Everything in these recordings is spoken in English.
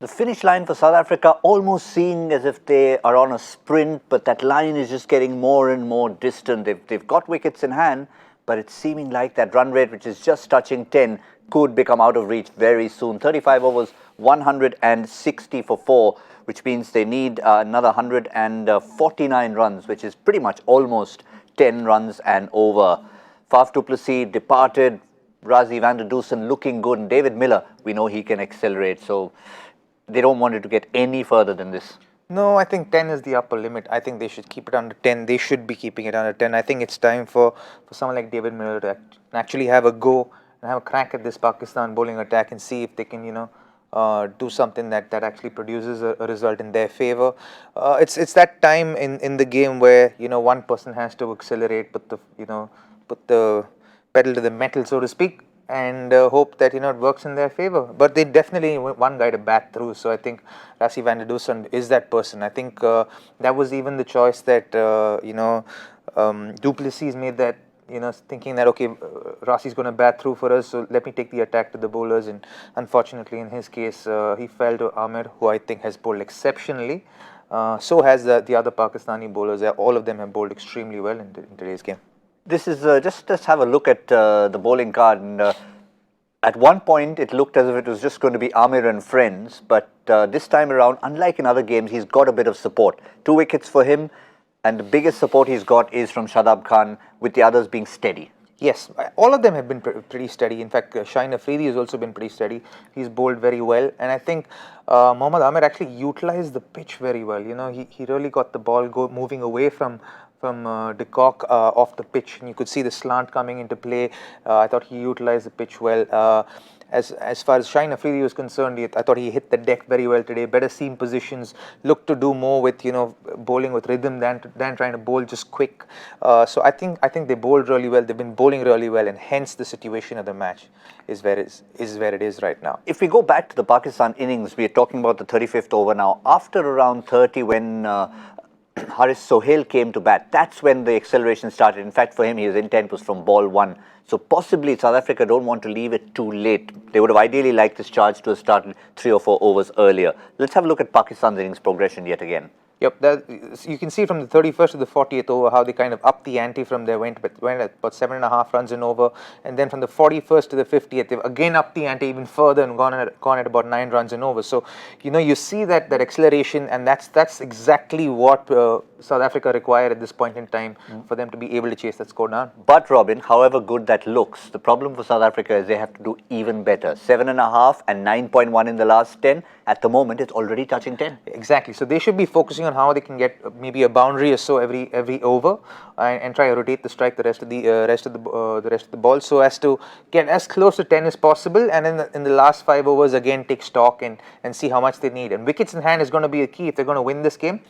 The finish line for South Africa almost seeing as if they are on a sprint, but that line is just getting more and more distant. They've got wickets in hand, but it's seeming like that run rate, which is just touching 10, could become out of reach very soon. 35 overs, 160 for 4, which means they need another 149 runs, which is pretty much almost 10 runs and over. Faf du Plessis departed, Rassie van der Dusen looking good, and David Miller, we know he can accelerate, so they don't want it to get any further than this. No, I think 10 is the upper limit. I think they should keep it under 10. They should be keeping it under 10. I think it's time for someone like David Miller to actually have a go and have a crack at this Pakistan bowling attack and see if they can, do something that actually produces a result in their favor. It's that time in the game where, one person has to accelerate, put the pedal to the metal, so to speak, and hope that it works in their favor. But they definitely want one guy to bat through. So I think Rassie van der Dusen is that person. I think that was even the choice that du Plessis made, that thinking that okay, Rassie's going to bat through for us, so let me take the attack to the bowlers. And unfortunately, in his case, he fell to Ahmed, who I think has bowled exceptionally. So has the other Pakistani bowlers. All of them have bowled extremely well in today's game. This is just have a look at the bowling card, and at one point it looked as if it was just going to be Amir and friends, but this time around, unlike in other games, he's got a bit of support. 2 wickets for him, and the biggest support he's got is from Shadab Khan, with the others being steady. Yes, all of them have been pretty steady. In fact, Shaheen Afridi has also been pretty steady. He's bowled very well, and I think Mohammad Amir actually utilised the pitch very well. He really got the ball moving away from de Kock off the pitch, and you could see the slant coming into play. I thought he utilised the pitch well. As far as Shaheen Afridi was concerned, I thought he hit the deck very well today. Better seam positions, looked to do more with bowling with rhythm than trying to bowl just quick. So I think they bowled really well. They've been bowling really well, and hence the situation of the match is where it is right now. If we go back to the Pakistan innings, we are talking about the 35th over now. After around 30, when Haris Sohail came to bat, that's when the acceleration started. In fact, for him, his intent was from ball 1. So possibly South Africa don't want to leave it too late. They would have ideally liked this charge to have started 3 or 4 overs earlier. Let's have a look at Pakistan's innings progression yet again. Yep, you can see from the 31st to the 40th over how they kind of upped the ante from there, went at about 7.5 runs and over, and then from the 41st to the 50th, they've again upped the ante even further and gone at about 9 runs and over. So, you see that acceleration, and that's exactly what South Africa required at this point in time for them to be able to chase that score down. But Robin, however good that looks, the problem for South Africa is they have to do even better. 7.5 and 9.1 in the last 10. At the moment, it's already touching 10. Exactly. So they should be focusing on how they can get maybe a boundary or so every over, and try to rotate the strike the rest of the ball, so as to get as close to 10 as possible. And in the last 5 overs, again take stock and see how much they need. And wickets in hand is going to be a key if they're going to win this game.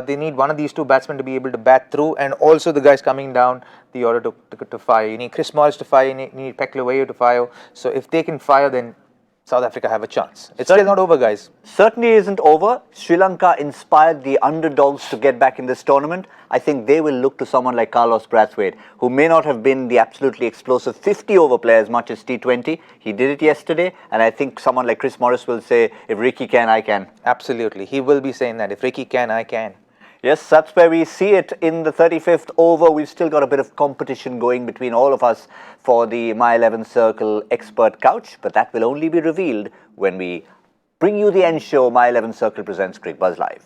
They need one of these 2 batsmen to be able to bat through, and also the guys coming down the order to fire. You need Chris Morris to fire. You need Peclewayo to fire. So if they can fire, then South Africa have a chance. It's still not over, guys. Certainly isn't over. Sri Lanka inspired the underdogs to get back in this tournament. I think they will look to someone like Carlos Brathwaite, who may not have been the absolutely explosive 50-over player as much as T20. He did it yesterday, and I think someone like Chris Morris will say, if Ricky can, I can. Absolutely. He will be saying that. If Ricky can, I can. Yes, that's where we see it in the 35th over. We've still got a bit of competition going between all of us for the My 11 Circle expert couch, but that will only be revealed when we bring you the end show. My 11 Circle presents Cricbuzz Live.